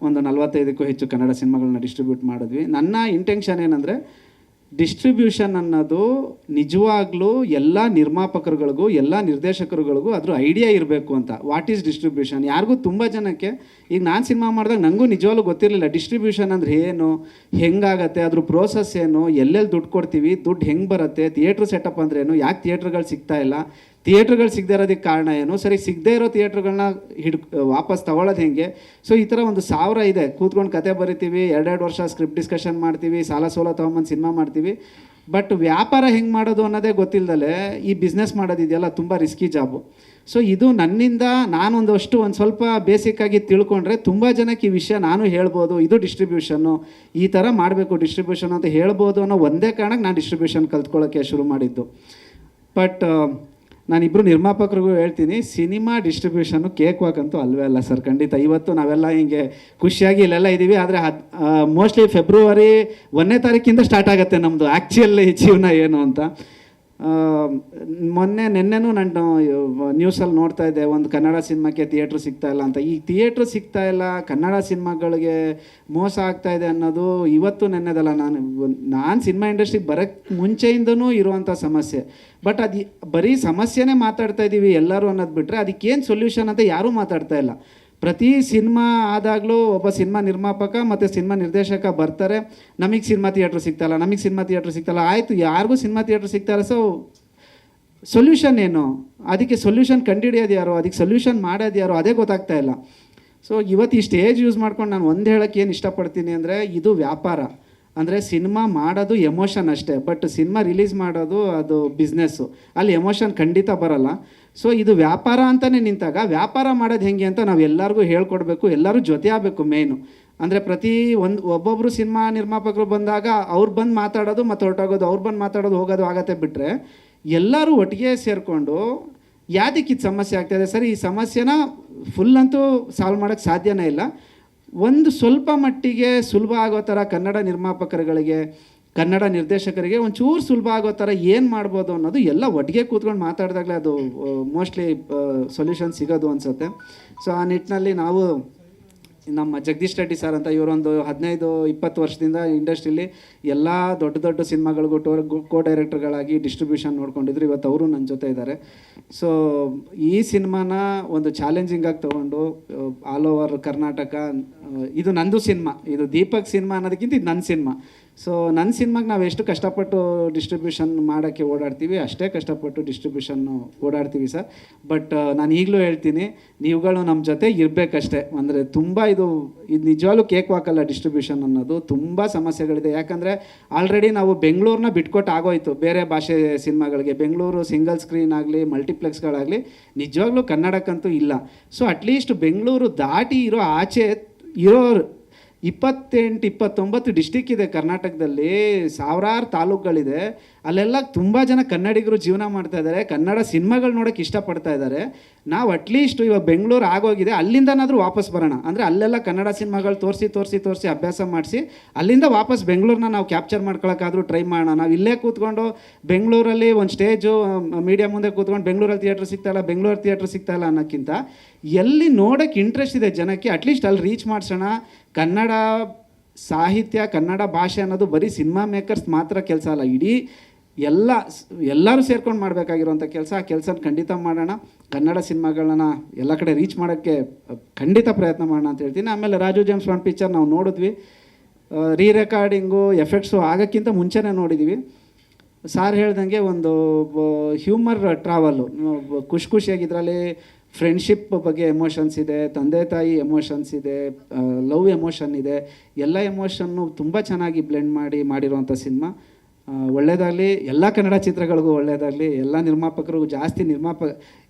ಒಂದು 45ಕ್ಕೂ ಹೆಚ್ಚು ಕನ್ನಡ ಸಿನಿಮಾಗಳನ್ನ ಡಿಸ್ಟ್ರಿಬ್ಯೂಟ್ ಮಾಡಿದ್ವಿ. ನನ್ನ ಇಂಟೆನ್ಷನ್ ಏನಂದರೆ ಡಿಸ್ಟ್ರಿಬ್ಯೂಷನ್ ಅನ್ನೋದು ನಿಜವಾಗ್ಲೂ ಎಲ್ಲ ನಿರ್ಮಾಪಕರುಗಳಿಗೂ ಎಲ್ಲ ನಿರ್ದೇಶಕರುಗಳಿಗೂ ಅದ್ರ ಐಡಿಯಾ ಇರಬೇಕು ಅಂತ. What is distribution? ಯಾರಿಗೂ ತುಂಬ ಜನಕ್ಕೆ, ಈಗ ನಾನು ಸಿನಿಮಾ ಮಾಡಿದಾಗ ನನಗೂ ನಿಜವಾಗ್ಲೂ ಗೊತ್ತಿರಲಿಲ್ಲ ಡಿಸ್ಟ್ರಿಬ್ಯೂಷನ್ ಅಂದರೆ ಏನು, ಹೆಂಗಾಗತ್ತೆ, ಅದ್ರ ಪ್ರೋಸೆಸ್ ಏನು, ಎಲ್ಲೆಲ್ಲಿ ದುಡ್ಡು ಕೊಡ್ತೀವಿ, ದುಡ್ಡು ಹೆಂಗೆ ಬರುತ್ತೆ, ಥಿಯೇಟ್ರ್ ಸೆಟಪ್ ಅಂದ್ರೇನು, ಯಾಕೆ ಥಿಯೇಟ್ರ್ಗಳು ಸಿಗ್ತಾ ಇಲ್ಲ, ಥಿಯೇಟ್ರ್ಗಳು ಸಿಗದೇ ಇರೋದಕ್ಕೆ ಕಾರಣ ಏನು, ಸರಿ ಸಿಗದೇ ಇರೋ ಥಿಯೇಟ್ರ್ಗಳನ್ನ ವಾಪಸ್ ತಗೊಳ್ಳೋದು ಹೆಂಗೆ. ಸೊ ಈ ಥರ ಒಂದು 1000 ಇದೆ. ಕೂತ್ಕೊಂಡು ಕತೆ ಬರಿತೀವಿ, 2 ವರ್ಷ ಸ್ಕ್ರಿಪ್ಟ್ ಡಿಸ್ಕಷನ್ ಮಾಡ್ತೀವಿ, ಸಾಲ ಸೋಲ ತೊಗೊಂಬಂದು ಸಿನಿಮಾ ಮಾಡ್ತೀವಿ. ಬಟ್ ವ್ಯಾಪಾರ ಹೆಂಗೆ ಮಾಡೋದು ಅನ್ನೋದೇ ಗೊತ್ತಿಲ್ಲದಲೇ ಈ ಬಿಸ್ನೆಸ್ ಮಾಡೋದಿದೆಯಲ್ಲ ತುಂಬ ರಿಸ್ಕಿ ಜಾಬು. ಸೊ ಇದು ನನ್ನಿಂದ ಒಂದು ಸ್ವಲ್ಪ ಬೇಸಿಕ್ಕಾಗಿ ತಿಳ್ಕೊಂಡ್ರೆ ತುಂಬ ಜನಕ್ಕೆ ಈ ವಿಷಯ ನಾನು ಹೇಳ್ಬೋದು, ಇದು ಡಿಸ್ಟ್ರಿಬ್ಯೂಷನ್ನು, ಈ ಥರ ಮಾಡಬೇಕು ಡಿಸ್ಟ್ರಿಬ್ಯೂಷನ್ ಅಂತ ಹೇಳ್ಬೋದು ಅನ್ನೋ ಒಂದೇ ಕಾರಣಕ್ಕೆ ನಾನು ಡಿಸ್ಟ್ರಿಬ್ಯೂಷನ್ ಕಲ್ತ್ಕೊಳ್ಳೋಕ್ಕೆ ಶುರು ಮಾಡಿದ್ದು. ಬಟ್ ನಾನಿಬ್ಬರು ನಿರ್ಮಾಪಕರಿಗೂ ಹೇಳ್ತೀನಿ, ಸಿನಿಮಾ ಡಿಸ್ಟ್ರಿಬ್ಯೂಷನ್ನು ಕೇಕ್ ವಾಕ್ ಅಂತೂ ಅಲ್ವೇ ಅಲ್ಲ ಸರ್, ಖಂಡಿತ. ಇವತ್ತು ನಾವೆಲ್ಲ ಹಿಂಗೆ ಖುಷಿಯಾಗಿ ಇಲ್ಲೆಲ್ಲ ಇದ್ದೀವಿ, ಆದರೆ ಮೋಸ್ಟ್ಲಿ ಫೆಬ್ರವರಿ 1ನೇ ತಾರೀಕಿಂದ ಸ್ಟಾರ್ಟ್ ಆಗುತ್ತೆ ನಮ್ಮದು ಆ್ಯಕ್ಚುಲಿ ಜೀವನ ಏನು ಅಂತ. ನೆನ್ನೆನೂ ನಾನು ನ್ಯೂಸಲ್ಲಿ ನೋಡ್ತಾ ಇದ್ದೆ, ಒಂದು ಕನ್ನಡ ಸಿನಿಮಾಕ್ಕೆ ಥಿಯೇಟ್ರ್ ಸಿಗ್ತಾ ಇಲ್ಲ ಅಂತ. ಈ ಥಿಯೇಟ್ರ್ ಸಿಗ್ತಾ ಇಲ್ಲ, ಕನ್ನಡ ಸಿನಿಮಾಗಳಿಗೆ ಮೋಸ ಆಗ್ತಾ ಇದೆ ಅನ್ನೋದು ಇವತ್ತು ನೆನ್ನೆದಲ್ಲ. ನಾನು ಸಿನಿಮಾ ಇಂಡಸ್ಟ್ರಿಗೆ ಬರೋಕ್ಕೆ ಮುಂಚೆಯಿಂದನೂ ಇರುವಂಥ ಸಮಸ್ಯೆ. ಬಟ್ ಅದು ಬರೀ ಸಮಸ್ಯೆನೇ ಮಾತಾಡ್ತಾ ಇದ್ದೀವಿ ಎಲ್ಲರೂ ಅನ್ನೋದು ಬಿಟ್ಟರೆ ಅದಕ್ಕೇನು ಸೊಲ್ಯೂಷನ್ ಅಂತ ಯಾರೂ ಮಾತಾಡ್ತಾ ಇಲ್ಲ. ಪ್ರತಿ ಸಿನಿಮಾ ಆದಾಗಲೂ ಒಬ್ಬ ಸಿನಿಮಾ ನಿರ್ಮಾಪಕ ಮತ್ತು ಸಿನಿಮಾ ನಿರ್ದೇಶಕ ಬರ್ತಾರೆ, ನಮಗೆ ಸಿನಿಮಾ ಥಿಯೇಟ್ರ್ ಸಿಗ್ತಾಯಿಲ್ಲ, ನಮಗೆ ಸಿನಿಮಾ ಥಿಯೇಟ್ರ್ ಸಿಗ್ತಾಯಿಲ್ಲ. ಆಯಿತು, ಯಾರಿಗೂ ಸಿನಿಮಾ ಥಿಯೇಟ್ರ್ ಸಿಗ್ತಾಯಿಲ್ಲ. ಸೊ ಸೊಲ್ಯೂಷನ್ ಏನು, ಅದಕ್ಕೆ ಸೊಲ್ಯೂಷನ್ ಕಂಡುಹಿಡಿಯೋದು ಯಾರು, ಅದಕ್ಕೆ ಸೊಲ್ಯೂಷನ್ ಮಾಡೋದು ಯಾರು, ಅದೇ ಗೊತ್ತಾಗ್ತಾ ಇಲ್ಲ. ಸೊ ಇವತ್ತು ಈ ಸ್ಟೇಜ್ ಯೂಸ್ ಮಾಡ್ಕೊಂಡು ನಾನು ಒಂದು ಹೇಳೋಕ್ಕೆ ಏನು ಇಷ್ಟಪಡ್ತೀನಿ ಅಂದರೆ, ಇದು ವ್ಯಾಪಾರ. ಅಂದರೆ ಸಿನಿಮಾ ಮಾಡೋದು ಎಮೋಷನ್ ಅಷ್ಟೇ, ಬಟ್ ಸಿನಿಮಾ ರಿಲೀಸ್ ಮಾಡೋದು ಅದು ಬಿಸ್ನೆಸ್ಸು, ಅಲ್ಲಿ ಎಮೋಷನ್ ಖಂಡಿತ ಬರೋಲ್ಲ. ಸೊ ಇದು ವ್ಯಾಪಾರ ಅಂತಲೇ ನಿಂತಾಗ ವ್ಯಾಪಾರ ಮಾಡೋದು ಹೆಂಗೆ ಅಂತ ನಾವು ಎಲ್ಲರಿಗೂ ಹೇಳ್ಕೊಡ್ಬೇಕು, ಎಲ್ಲರೂ ಜೊತೆ ಆಗಬೇಕು ಮೇಯ್ನು. ಅಂದರೆ ಒಬ್ಬೊಬ್ಬರು ಸಿನಿಮಾ ನಿರ್ಮಾಪಕರು ಬಂದಾಗ ಅವ್ರು ಬಂದು ಮಾತಾಡೋದು ಮತ್ತು ಹೊರಟೋಗೋದು, ಅವ್ರು ಬಂದು ಮಾತಾಡೋದು ಹೋಗೋದು ಆಗತ್ತೆ. ಬಿಟ್ಟರೆ ಎಲ್ಲರೂ ಒಟ್ಟಿಗೆ ಸೇರಿಕೊಂಡು ಯಾವ್ದಕ್ಕೆ ಇದು ಸಮಸ್ಯೆ ಆಗ್ತಾಯಿದೆ ಸರಿ, ಈ ಸಮಸ್ಯೆನ ಫುಲ್ ಅಂತೂ ಸಾಲ್ವ್ ಮಾಡೋಕ್ಕೆ ಸಾಧ್ಯನೇ ಇಲ್ಲ, ಒಂದು ಸ್ವಲ್ಪ ಮಟ್ಟಿಗೆ ಸುಲಭ ಆಗೋ ಥರ ಕನ್ನಡ ನಿರ್ಮಾಪಕರುಗಳಿಗೆ, ಕನ್ನಡ ನಿರ್ದೇಶಕರಿಗೆ ಒಂಚೂರು ಸುಲಭ ಆಗೋ ಥರ ಏನು ಮಾಡ್ಬೋದು ಅನ್ನೋದು ಎಲ್ಲ ಒಟ್ಟಿಗೆ ಕೂತ್ಕೊಂಡು ಮಾತಾಡಿದಾಗಲೇ ಅದು ಮೋಸ್ಟ್ಲಿ ಸೊಲ್ಯೂಷನ್ ಸಿಗೋದು ಅನಿಸುತ್ತೆ. ಸೊ ಆ ನಿಟ್ಟಿನಲ್ಲಿ ನಾವು ನಮ್ಮ ಜಗದೀಶ್ ರೆಡ್ಡಿ ಸರ್ ಅಂತ, ಇವರೊಂದು 15-20 ವರ್ಷದಿಂದ ಇಂಡಸ್ಟ್ರಿಲಿ ಎಲ್ಲ ದೊಡ್ಡ ದೊಡ್ಡ ಸಿನಿಮಾಗಳಿಗೂ ಕೋ ಡೈರೆಕ್ಟರ್ಗಳಾಗಿ ಡಿಸ್ಟ್ರಿಬ್ಯೂಷನ್ ನೋಡ್ಕೊಂಡಿದ್ರು. ಇವತ್ತು ಅವರು ನನ್ನ ಜೊತೆ ಇದ್ದಾರೆ. ಸೊ ಈ ಸಿನಿಮಾನ ಒಂದು ಚಾಲೆಂಜಿಂಗಾಗಿ ತೊಗೊಂಡು ಆಲ್ ಓವರ್ ಕರ್ನಾಟಕ, ಇದು ನಂದು ಸಿನಿಮಾ, ಇದು ದೀಪಕ್ ಸಿನಿಮಾ ಅನ್ನೋದಕ್ಕಿಂತ ಇದು ನನ್ನ ಸಿನಿಮಾ. ಸೊ ನನ್ನ ಸಿನಿಮಾಗೆ ನಾವು ಎಷ್ಟು ಕಷ್ಟಪಟ್ಟು ಡಿಸ್ಟ್ರಿಬ್ಯೂಷನ್ ಮಾಡೋಕ್ಕೆ ಓಡಾಡ್ತೀವಿ, ಅಷ್ಟೇ ಕಷ್ಟಪಟ್ಟು ಡಿಸ್ಟ್ರಿಬ್ಯೂಷನ್ನು ಓಡಾಡ್ತೀವಿ ಸರ್. ಬಟ್ ನಾನು ಈಗಲೂ ಹೇಳ್ತೀನಿ, ನೀವುಗಳು ನಮ್ಮ ಜೊತೆ ಇರಬೇಕಷ್ಟೇ. ಅಂದರೆ ತುಂಬ ಇದು ನಿಜವಾಗ್ಲೂ ಕೇಕ್ ವಾಕಲ್ಲ ಡಿಸ್ಟ್ರಿಬ್ಯೂಷನ್ ಅನ್ನೋದು, ತುಂಬ ಸಮಸ್ಯೆಗಳಿದೆ. ಯಾಕಂದರೆ ಆಲ್ರೆಡಿ ನಾವು ಬೆಂಗಳೂರನ್ನ ಬಿಟ್ಕೊಟ್ಟು ಆಗೋಯ್ತು ಬೇರೆ ಭಾಷೆ ಸಿನಿಮಾಗಳಿಗೆ. ಬೆಂಗಳೂರು ಸಿಂಗಲ್ ಸ್ಕ್ರೀನ್ ಆಗಲಿ, ಮಲ್ಟಿಪ್ಲೆಕ್ಸ್ಗಳಾಗಲಿ ನಿಜವಾಗ್ಲೂ ಕನ್ನಡಕ್ಕಂತೂ ಇಲ್ಲ. ಸೊ ಅಟ್ಲೀಸ್ಟ್ ಬೆಂಗಳೂರು ದಾಟಿ ಇರೋ ಆಚೆ ಇರೋ 28-29 ಡಿಸ್ಟಿಕ್ ಇದೆ ಕರ್ನಾಟಕದಲ್ಲಿ, ಸಾವಿರಾರು ತಾಲೂಕುಗಳಿದೆ. ಅಲ್ಲೆಲ್ಲ ತುಂಬ ಜನ ಕನ್ನಡಿಗರು ಜೀವನ ಮಾಡ್ತಾ ಇದ್ದಾರೆ, ಕನ್ನಡ ಸಿನಿಮಾಗಳು ನೋಡೋಕ್ಕೆ ಇಷ್ಟಪಡ್ತಾ ಇದ್ದಾರೆ. ನಾವು ಅಟ್ಲೀಸ್ಟ್ ಇವಾಗ ಬೆಂಗಳೂರು ಆಗೋಗಿದೆ, ಅಲ್ಲಿಂದನಾದರೂ ವಾಪಸ್ ಬರೋಣ. ಅಂದರೆ ಅಲ್ಲೆಲ್ಲ ಕನ್ನಡ ಸಿನಿಮಾಗಳು ತೋರಿಸಿ ಅಭ್ಯಾಸ ಮಾಡಿಸಿ ಅಲ್ಲಿಂದ ವಾಪಸ್ ಬೆಂಗಳೂರನ್ನ ನಾವು ಕ್ಯಾಪ್ಚರ್ ಮಾಡ್ಕೊಳಕ್ಕಾದರೂ ಟ್ರೈ ಮಾಡೋಣ. ನಾವು ಇಲ್ಲೇ ಕೂತ್ಕೊಂಡು ಬೆಂಗಳೂರಲ್ಲಿ ಒಂದು ಸ್ಟೇಜು ಮೀಡಿಯಾ ಮುಂದೆ ಕೂತ್ಕೊಂಡು ಬೆಂಗಳೂರಲ್ಲಿ ಥಿಯೇಟ್ರ್ ಸಿಗ್ತಾಯಿಲ್ಲ, ಬೆಂಗಳೂರು ಥಿಯೇಟ್ರ್ ಸಿಗ್ತಾಯಿಲ್ಲ ಅನ್ನೋಕ್ಕಿಂತ ಎಲ್ಲಿ ನೋಡೋಕ್ಕೆ ಇಂಟ್ರೆಸ್ಟ್ ಇದೆ ಜನಕ್ಕೆ ಅಟ್ಲೀಸ್ಟ್ ಅಲ್ಲಿ ರೀಚ್ ಮಾಡಿಸೋಣ. ಕನ್ನಡ ಸಾಹಿತ್ಯ, ಕನ್ನಡ ಭಾಷೆ ಅನ್ನೋದು ಬರೀ ಸಿನಿಮಾ ಮೇಕರ್ಸ್ ಮಾತ್ರ ಕೆಲಸ ಅಲ್ಲ, ಇಡೀ ಎಲ್ಲರೂ ಸೇರ್ಕೊಂಡು ಮಾಡಬೇಕಾಗಿರುವಂಥ ಕೆಲಸ. ಆ ಕೆಲಸನ ಖಂಡಿತ ಮಾಡೋಣ. ಕನ್ನಡ ಸಿನಿಮಾಗಳನ್ನ ಎಲ್ಲ ಕಡೆ ರೀಚ್ ಮಾಡೋಕ್ಕೆ ಖಂಡಿತ ಪ್ರಯತ್ನ ಮಾಡೋಣ ಅಂತ ಹೇಳ್ತೀನಿ. ಆಮೇಲೆ ರಾಜು ಜೇಮ್ಸ್ ಬಾಂಡ್ ಪಿಕ್ಚರ್ ನಾವು ನೋಡಿದ್ವಿ, ರೀ ರೆಕಾರ್ಡಿಂಗು ಎಫೆಕ್ಟ್ಸು ಆಗೋಕ್ಕಿಂತ ಮುಂಚೆನೇ ನೋಡಿದ್ದೀವಿ. ಸಾರ್ ಹೇಳ್ದಂಗೆ ಒಂದು ಹ್ಯೂಮರ್ ಟ್ರಾವೆಲ್ಲು, ಖುಷಿಯಾಗಿ ಇದರಲ್ಲಿ ಫ್ರೆಂಡ್ಶಿಪ್ ಬಗ್ಗೆ ಎಮೋಷನ್ಸ್ ಇದೆ, ತಂದೆ ತಾಯಿ ಎಮೋಷನ್ಸ್ ಇದೆ, ಲವ್ ಎಮೋಷನ್ ಇದೆ. ಎಲ್ಲ ಎಮೋಷನ್ನು ತುಂಬ ಚೆನ್ನಾಗಿ ಬ್ಲೆಂಡ್ ಮಾಡಿರುವಂಥ ಸಿನಿಮಾ. ಒಳ್ಳೆಯದಾಗಲಿ, ಎಲ್ಲ ಕನ್ನಡ ಚಿತ್ರಗಳಿಗೂ ಒಳ್ಳೆಯದಾಗಲಿ, ಎಲ್ಲ ನಿರ್ಮಾಪಕರಿಗೂ.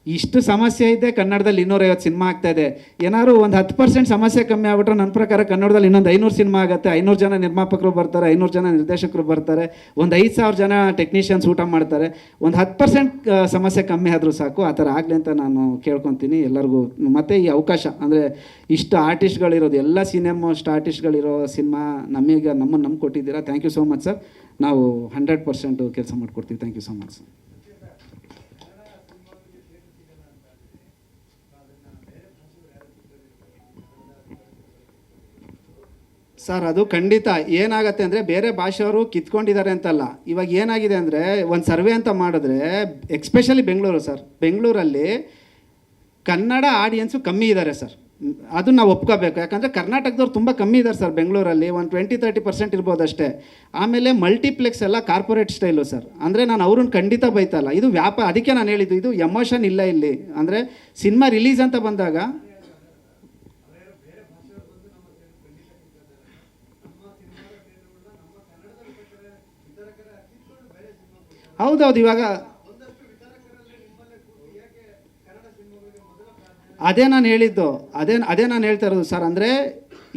ಇಷ್ಟು ಸಮಸ್ಯೆ ಇದೆ ಕನ್ನಡದಲ್ಲಿ 250 ಸಿನಿಮಾ ಆಗ್ತಾಯಿದೆ. ಏನಾದ್ರು ಒಂದು 10% ಸಮಸ್ಯೆ ಕಮ್ಮಿ ಆಗ್ಬಿಟ್ರೆ ನನ್ನ ಪ್ರಕಾರ ಕನ್ನಡದಲ್ಲಿ ಇನ್ನೊಂದು 500 ಸಿನಿಮಾ ಆಗುತ್ತೆ. 500 ಜನ ನಿರ್ಮಾಪಕರು ಬರ್ತಾರೆ, 500 ಜನ ನಿರ್ದೇಶಕರು ಬರ್ತಾರೆ, ಒಂದು 5,000 ಜನ ಟೆಕ್ನಿಷಿಯನ್ಸ್ ಊಟ ಮಾಡ್ತಾರೆ. ಒಂದು 10% ಸಮಸ್ಯೆ ಕಮ್ಮಿ ಆದರೂ ಸಾಕು. ಆ ಥರ ಆಗಲಿ ಅಂತ ನಾನು ಕೇಳ್ಕೊತೀನಿ ಎಲ್ಲರಿಗೂ. ಮತ್ತು ಈ ಅವಕಾಶ ಅಂದರೆ ಇಷ್ಟು ಆರ್ಟಿಸ್ಟ್ಗಳಿರೋದು, ಎಲ್ಲ ಸೀನಿಯರ್ ಮೋಸ್ಟ್ ಆರ್ಟಿಸ್ಟ್ಗಳಿರೋ ಸಿನಿಮಾ ನಮ್ಮನ್ನು ಕೊಟ್ಟಿದ್ದೀರಾ. Thank you so much sir. ನಾವು 100% ಕೆಲಸ ಮಾಡಿಕೊಡ್ತೀವಿ. Thank you so much sir. Sir ಅದು ಖಂಡಿತ ಏನಾಗತ್ತೆ ಅಂದರೆ ಬೇರೆ ಭಾಷೆಯವರು ಕಿತ್ಕೊಂಡಿದ್ದಾರೆ ಅಂತಲ್ಲ. ಇವಾಗ ಏನಾಗಿದೆ ಅಂದರೆ ಒಂದು ಸರ್ವೆ ಅಂತ ಮಾಡಿದ್ರೆ ಎಕ್ಸ್ಪೆಷಲಿ ಬೆಂಗಳೂರು ಸರ್, ಬೆಂಗಳೂರಲ್ಲಿ ಕನ್ನಡ ಆಡಿಯನ್ಸು ಕಮ್ಮಿ ಇದ್ದಾರೆ ಸರ್. ಅದು ನಾವು ಒಪ್ಕೋಬೇಕು. ಯಾಕಂದರೆ ಕರ್ನಾಟಕದವ್ರು ತುಂಬ ಕಮ್ಮಿ ಇದ್ದಾರೆ ಸರ್ ಬೆಂಗಳೂರಲ್ಲಿ, ಒಂದು 20-30% ಇರ್ಬೋದು ಅಷ್ಟೇ. ಆಮೇಲೆ ಮಲ್ಟಿಪ್ಲೆಕ್ಸ್ ಎಲ್ಲ ಕಾರ್ಪೊರೇಟ್ ಸ್ಟೈಲು ಸರ್. ಅಂದರೆ ನಾನು ಅವ್ರನ್ನ ಖಂಡಿತ ಬೈತಲ್ಲ, ಇದು ವ್ಯಾಪಾರ. ಅದಕ್ಕೆ ನಾನು ಹೇಳಿದ್ದು ಇದು ಎಮೋಷನ್ ಇಲ್ಲ ಇಲ್ಲಿ. ಅಂದರೆ ಸಿನಿಮಾ ರಿಲೀಸ್ ಅಂತ ಬಂದಾಗ ಹೌದೌದು. ಇವಾಗ ಅದೇ ನಾನು ಹೇಳಿದ್ದು, ಅದೇ ನಾನು ಹೇಳ್ತಾ ಇರೋದು ಸರ್. ಅಂದರೆ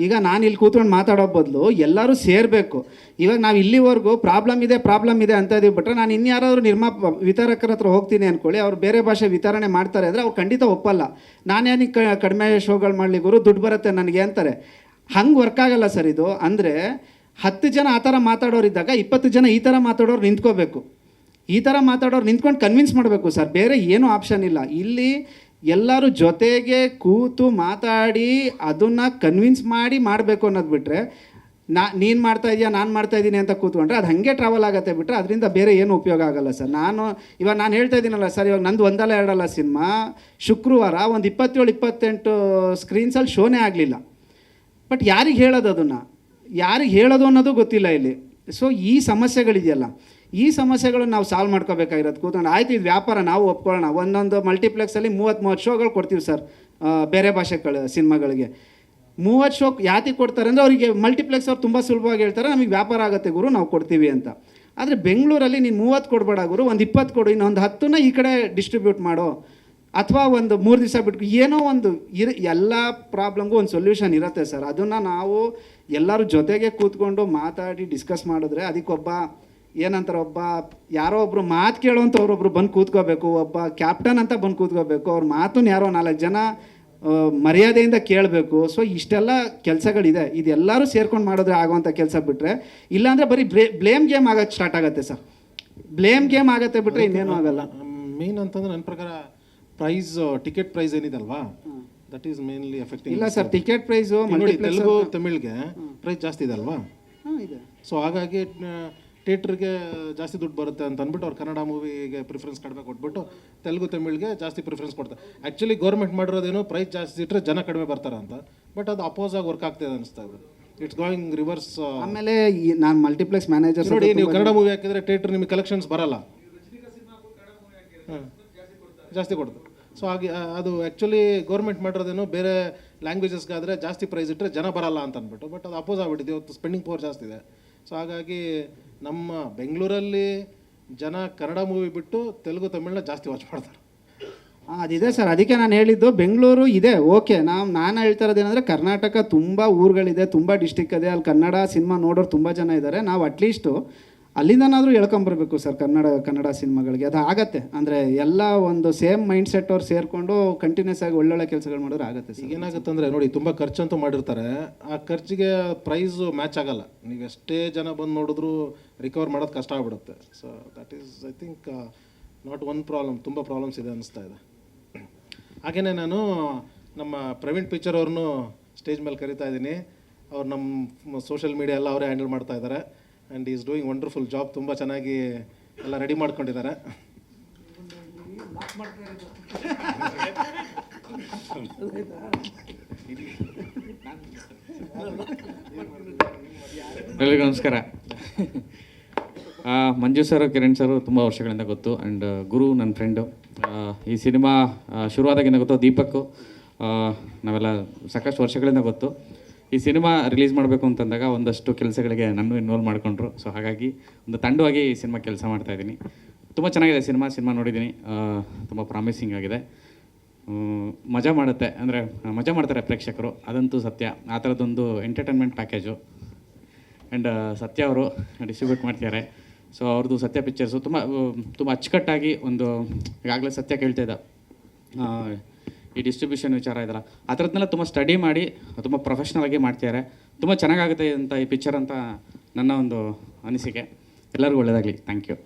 ಈಗ ನಾನು ಇಲ್ಲಿ ಕೂತ್ಕೊಂಡು ಮಾತಾಡೋ ಬದಲು ಎಲ್ಲರೂ ಸೇರಬೇಕು. ಇವಾಗ ನಾವು ಇಲ್ಲಿವರೆಗೂ ಪ್ರಾಬ್ಲಮ್ ಇದೆ ಅಂತ ಇದೀವಿ ಬಿಟ್ರೆ, ನಾನು ಇನ್ಯಾರಾದರೂ ವಿತರಕರ ಹತ್ರ ಹೋಗ್ತೀನಿ ಅಂದ್ಕೊಳ್ಳಿ, ಅವ್ರು ಬೇರೆ ಭಾಷೆ ವಿತರಣೆ ಮಾಡ್ತಾರೆ ಅಂದರೆ ಅವ್ರು ಖಂಡಿತ ಒಪ್ಪಲ್ಲ. ನಾನೇನಿಗೆ ಕಡಿಮೆ ಶೋಗಳು ಮಾಡಲಿ ಗುರು, ದುಡ್ಡು ಬರುತ್ತೆ ನನಗೆ ಅಂತಾರೆ. ಹಂಗೆ ವರ್ಕ್ ಆಗಲ್ಲ ಸರ್ ಇದು. ಅಂದರೆ 10 ಜನ ಆ ಥರ ಮಾತಾಡೋರಿದ್ದಾಗ 20 ಜನ ಈ ಥರ ಮಾತಾಡೋರು ನಿಂತ್ಕೋಬೇಕು. ಈ ಥರ ಮಾತಾಡೋರು ನಿಂತ್ಕೊಂಡು ಕನ್ವಿನ್ಸ್ ಮಾಡಬೇಕು ಸರ್, ಬೇರೆ ಏನೂ ಆಪ್ಷನ್ ಇಲ್ಲ. ಇಲ್ಲಿ ಎಲ್ಲರೂ ಜೊತೆಗೆ ಕೂತು ಮಾತಾಡಿ ಅದನ್ನು ಕನ್ವಿನ್ಸ್ ಮಾಡಿ ಮಾಡಬೇಕು ಅನ್ನೋದು ಬಿಟ್ಟರೆ, ನೀನು ಮಾಡ್ತಾ ಇದೆಯಾ ನಾನು ಮಾಡ್ತಾ ಇದ್ದೀನಿ ಅಂತ ಕೂತ್ಕೊಂಡ್ರೆ ಅದು ಹಾಗೆ ಟ್ರಾವೆಲ್ ಆಗುತ್ತೆ ಬಿಟ್ಟರೆ ಅದರಿಂದ ಬೇರೆ ಏನು ಉಪಯೋಗ ಆಗಲ್ಲ ಸರ್. ಇವಾಗ ನಾನು ಹೇಳ್ತಾ ಇದ್ದೀನಲ್ಲ ಸರ್, ಇವಾಗ ನಂದು 1-2 ಸಿನಿಮಾ ಶುಕ್ರವಾರ ಒಂದು 27-28 ಸ್ಕ್ರೀನ್ಸಲ್ಲಿ ಶೋನೇ ಆಗಲಿಲ್ಲ. ಬಟ್ ಯಾರಿಗೆ ಹೇಳೋದು, ಅದನ್ನು ಯಾರಿಗೆ ಹೇಳೋದು ಅನ್ನೋದು ಗೊತ್ತಿಲ್ಲ ಇಲ್ಲಿ. ಸೊ ಈ ಸಮಸ್ಯೆಗಳಿದೆಯಲ್ಲ, ಈ ಸಮಸ್ಯೆಗಳನ್ನು ನಾವು ಸಾಲ್ವ್ ಮಾಡ್ಕೋಬೇಕಾಗಿರೋದು ಕೂತ್ಕೊಂಡು. ಆಯ್ತು, ಇದು ವ್ಯಾಪಾರ, ನಾವು ಒಪ್ಕೊಳ್ಳೋಣ. ಒಂದೊಂದು ಮಲ್ಟಿಪ್ಲೆಕ್ಸಲ್ಲಿ 30 ಶೋಗಳು ಕೊಡ್ತೀವಿ ಸರ್ ಬೇರೆ ಭಾಷೆಗಳ ಸಿನಿಮಾಗಳಿಗೆ. 30 ಶೋ ಯಾತಿಗೆ ಕೊಡ್ತಾರೆ ಅಂದರೆ ಅವರಿಗೆ ಮಲ್ಟಿಪ್ಲೆಕ್ಸ್ ಅವ್ರು ತುಂಬ ಸುಲಭವಾಗಿ ಹೇಳ್ತಾರೆ, ನಮಗೆ ವ್ಯಾಪಾರ ಆಗುತ್ತೆ ಗುರು, ನಾವು ಕೊಡ್ತೀವಿ ಅಂತ. ಆದರೆ ಬೆಂಗಳೂರಲ್ಲಿ ನೀನು 30 ಕೊಡಬೇಡ ಗುರು, ಒಂದು 20 ಕೊಡು, ಇನ್ನೊಂದು 10ನ ಈ ಕಡೆ ಡಿಸ್ಟ್ರಿಬ್ಯೂಟ್ ಮಾಡೋ, ಅಥವಾ ಒಂದು 3 ದಿವಸ ಬಿಟ್ಟು ಏನೋ ಒಂದು ಎಲ್ಲ ಪ್ರಾಬ್ಲಮ್ಗೂ ಒಂದು ಸೊಲ್ಯೂಷನ್ ಇರುತ್ತೆ ಸರ್. ಅದನ್ನು ನಾವು ಎಲ್ಲರೂ ಜೊತೆಗೆ ಕೂತ್ಕೊಂಡು ಮಾತಾಡಿ ಡಿಸ್ಕಸ್ ಮಾಡಿದ್ರೆ, ಅದಕ್ಕೊಬ್ಬ ಏನಂತಾರೆ, ಯಾರೋ ಒಬ್ಬರು ಮಾತು ಕೇಳೋಂಥವ್ರೊಬ್ರು ಬಂದು ಕೂತ್ಕೋಬೇಕು, ಒಬ್ಬ ಕ್ಯಾಪ್ಟನ್ ಅಂತ ಬಂದು ಕೂತ್ಕೋಬೇಕು, ಅವ್ರ ಮಾತನ್ನು ಯಾರೋ 4 ಜನ ಮರ್ಯಾದೆಯಿಂದ ಕೇಳಬೇಕು. ಸೊ ಇಷ್ಟೆಲ್ಲ ಕೆಲಸಗಳಿದೆ, ಇದೆಲ್ಲರೂ ಸೇರ್ಕೊಂಡು ಮಾಡಿದ್ರೆ ಆಗೋವಂಥ ಕೆಲಸ ಬಿಟ್ಟರೆ, ಇಲ್ಲಾಂದರೆ ಬರೀ ಬ್ಲೇಮ್ ಗೇಮ್ ಆಗೋಕ್ಕೆ ಸ್ಟಾರ್ಟ್ ಆಗುತ್ತೆ ಸರ್. ಬ್ಲೇಮ್ ಗೇಮ್ ಆಗುತ್ತೆ ಬಿಟ್ಟರೆ ಇನ್ನೇನು ಆಗಲ್ಲ. ಮೇನ್ ಅಂತಂದ್ರೆ ನನ್ನ ಪ್ರಕಾರ ಪ್ರೈಸ್, ಟಿಕೆಟ್ ಪ್ರೈಸ್ ಏನಿದಲ್ವಾ, ದಟ್ ಈಸ್ ಮೇನ್ಲಿ ಎಫೆಕ್ಟಿಂಗ್. ಇಲ್ಲ ಸರ್, ಟಿಕೆಟ್ ಪ್ರೈಸು ತೆಲುಗು ತಮಿಳ್ಗೆ ಪ್ರೈಸ್ ಜಾಸ್ತಿ ಇದೆ ಅಲ್ವಾ. ಇದೆ. ಸೊ ಹಾಗಾಗಿ ಥಿಯೇಟ್ರಿಗೆ ಜಾಸ್ತಿ ದುಡ್ಡು ಬರುತ್ತೆ ಅಂತ ಅಂದ್ಬಿಟ್ಟು ಅವ್ರು ಕನ್ನಡ ಮೂವಿಗೆ ಪ್ರಿಫರೆನ್ಸ್ ಕಡಿಮೆ ಕೊಟ್ಬಿಟ್ಟು ತೆಲುಗು ತಮಿಳ್ಗೆ ಜಾಸ್ತಿ ಪ್ರಿಫರೆನ್ಸ್ ಕೊಡ್ತಾರೆ. ಆ್ಯಕ್ಚುಲಿ ಗೌರ್ಮೆಂಟ್ ಮಾಡಿರೋದೇನು ಪ್ರೈಸ್ ಜಾಸ್ತಿ ಇಟ್ಟರೆ ಜನ ಕಡಿಮೆ ಬರ್ತಾರೆ ಅಂತ, ಬಟ್ ಅದು ಅಪೋಸ್ ಆಗಿ ವರ್ಕ್ ಆಗ್ತಿದೆ ಅನಿಸ್ತಾ ಇದೆ. It's going reverse. ಆಮೇಲೆ ನಾನು ಮಲ್ಟಿಪ್ಲೆಕ್ಸ್ ಮ್ಯಾನೇಜರ್ ನೋಡಿ, ನೀವು ಕನ್ನಡ ಮೂವಿ ಹಾಕಿದ್ರೆ ಥಿಯೇಟ್ರ್ ನಿಮಗೆ ಕಲೆಕ್ಷನ್ಸ್ ಬರಲ್ಲ, ಜಾಸ್ತಿ ಕೊಡ್ತಾರೆ. ಸೊ ಹಾಗೆ ಅದು ಆ್ಯಕ್ಚುಲಿ ಗೌರ್ಮೆಂಟ್ ಮಾಡಿರೋದೇನು ಬೇರೆ ಲ್ಯಾಂಗ್ವೇಜಸ್ಗಾದರೆ ಜಾಸ್ತಿ ಪ್ರೈಸ್ ಇಟ್ಟರೆ ಜನ ಬರಲ್ಲ ಅಂತ ಅಂದ್ಬಿಟ್ಟು, ಬಟ್ ಅದು ಅಪೋಸ್ ಆಗ್ಬಿಟ್ಟಿದೆ. ಇವತ್ತು ಸ್ಪೆಂಡಿಂಗ್ ಪವರ್ ಜಾಸ್ತಿ ಇದೆ. ಸೊ ಹಾಗಾಗಿ ನಮ್ಮ ಬೆಂಗಳೂರಲ್ಲಿ ಜನ ಕನ್ನಡ ಮೂವಿ ಬಿಟ್ಟು ತೆಲುಗು ತಮಿಳನ್ನ ಜಾಸ್ತಿ ವಾಚ್ ಮಾಡ್ತಾರೆ. ಅದಿದೆ ಸರ್, ಅದಕ್ಕೆ ನಾನು ಹೇಳಿದ್ದು ಬೆಂಗಳೂರು ಇದೆ ಓಕೆ. ನಾನು ಹೇಳ್ತಾ ಇರೋದೇನೆಂದರೆ, ಕರ್ನಾಟಕ ತುಂಬ ಊರುಗಳಿದೆ, ತುಂಬ ಡಿಸ್ಟಿಕ್ ಇದೆ, ಅಲ್ಲಿ ಕನ್ನಡ ಸಿನಿಮಾ ನೋಡೋರು ತುಂಬ ಜನ ಇದ್ದಾರೆ. ನಾವು ಅಟ್ಲೀಸ್ಟು ಅಲ್ಲಿಂದನಾದರೂ ಹೇಳ್ಕೊಂಬರ್ಬೇಕು ಸರ್ ಕನ್ನಡ ಸಿನಿಮಾಗಳಿಗೆ. ಅದು ಆಗತ್ತೆ ಅಂದರೆ ಎಲ್ಲ ಒಂದು ಸೇಮ್ ಮೈಂಡ್ ಸೆಟ್ ಅವ್ರು ಸೇರಿಕೊಂಡು ಕಂಟಿನ್ಯೂಸ್ ಆಗಿ ಒಳ್ಳೊಳ್ಳೆ ಕೆಲಸಗಳು ಮಾಡಿದ್ರೆ ಆಗುತ್ತೆ. ಈಗ ಏನಾಗುತ್ತೆ ಅಂದರೆ, ನೋಡಿ, ತುಂಬ ಖರ್ಚಂತೂ ಮಾಡಿರ್ತಾರೆ, ಆ ಖರ್ಚಿಗೆ ಪ್ರೈಸು ಮ್ಯಾಚ್ ಆಗಲ್ಲ. ನೀವು ಎಷ್ಟೇ ಜನ ಬಂದು ನೋಡಿದ್ರು ರಿಕವರ್ ಮಾಡೋದು ಕಷ್ಟ ಆಗ್ಬಿಡುತ್ತೆ. So that is I think not one problem, ತುಂಬ ಪ್ರಾಬ್ಲಮ್ಸ್ ಇದೆ ಅನ್ನಿಸ್ತಾ ಇದೆ. ಹಾಗೆಯೇ ನಾನು ನಮ್ಮ ಪ್ರವೀಣ್ ಪಿಕ್ಚರ್ ಅವ್ರನ್ನೂ ಸ್ಟೇಜ್ ಮೇಲೆ ಕರಿತಾ ಇದ್ದೀನಿ. ಅವ್ರು ನಮ್ಮ ಸೋಷಿಯಲ್ ಮೀಡಿಯಾ ಎಲ್ಲ ಅವರೇ ಹ್ಯಾಂಡಲ್ ಮಾಡ್ತಾ ಇದ್ದಾರೆ. And is doing wonderful job. ತುಂಬ ಚೆನ್ನಾಗಿ ಎಲ್ಲ ರೆಡಿ ಮಾಡ್ಕೊಂಡಿದ್ದಾರೆ. ಎಲ್ಲರಿಗೂ ನಮಸ್ಕಾರ. ಮಂಜು ಸರ್, ಕಿರಣ್ ಸರು ತುಂಬ ವರ್ಷಗಳಿಂದ ಗೊತ್ತು. ಆ್ಯಂಡ್ ಗುರು ನನ್ನ ಫ್ರೆಂಡು. ಈ ಸಿನಿಮಾ ಶುರುವಾದಾಗಿಂದ ಗೊತ್ತು. ದೀಪಕ್ಕು ನಾವೆಲ್ಲ ಸಾಕಷ್ಟು ವರ್ಷಗಳಿಂದ ಗೊತ್ತು. ಈ ಸಿನಿಮಾ ರಿಲೀಸ್ ಮಾಡಬೇಕು ಅಂತಂದಾಗ ಒಂದಷ್ಟು ಕೆಲಸಗಳಿಗೆ ನನ್ನೂ ಇನ್ವಾಲ್ವ್ ಮಾಡಿಕೊಂಡ್ರು. ಸೊ ಹಾಗಾಗಿ ಒಂದು ತಂಡವಾಗಿ ಈ ಸಿನಿಮಾ ಕೆಲಸ ಮಾಡ್ತಾಯಿದ್ದೀನಿ. ತುಂಬ ಚೆನ್ನಾಗಿದೆ ಸಿನಿಮಾ ನೋಡಿದ್ದೀನಿ. ತುಂಬ ಪ್ರಾಮಿಸಿಂಗ್ ಆಗಿದೆ. ಮಜಾ ಮಾಡುತ್ತೆ, ಅಂದರೆ ಮಜಾ ಮಾಡ್ತಾರೆ ಪ್ರೇಕ್ಷಕರು, ಅದಂತೂ ಸತ್ಯ. ಆ ಥರದ್ದೊಂದು ಎಂಟರ್ಟೈನ್ಮೆಂಟ್ ಪ್ಯಾಕೇಜು. ಆ್ಯಂಡ್ ಸತ್ಯ ಅವರು ಡಿಸ್ಟ್ರಿಬ್ಯೂಟ್ ಮಾಡ್ತಿದ್ದಾರೆ. ಸೊ ಅವ್ರದ್ದು ಸತ್ಯ ಪಿಕ್ಚರ್ಸು ತುಂಬ ಅಚ್ಚುಕಟ್ಟಾಗಿ ಒಂದು, ಈಗಾಗಲೇ ಸತ್ಯ ಕೇಳ್ತಾ ಇದ್ದ ಈ ಡಿಸ್ಟ್ರಿಬ್ಯೂಷನ್ ವಿಚಾರ ಇದಲ್ಲ, ಆ ಥರದ್ದನ್ನೆಲ್ಲ ತುಂಬ ಸ್ಟಡಿ ಮಾಡಿ ತುಂಬ ಪ್ರೊಫೆಷ್ನಲಾಗಿ ಮಾಡ್ತಿದ್ದಾರೆ. ತುಂಬ ಚೆನ್ನಾಗಾಗುತ್ತೆ ಅಂತ ಈ ಪಿಕ್ಚರ್ ಅಂತ ನನ್ನ ಒಂದು ಅನಿಸಿಕೆ. ಎಲ್ಲರಿಗೂ ಒಳ್ಳೆಯದಾಗಲಿ. Thank you.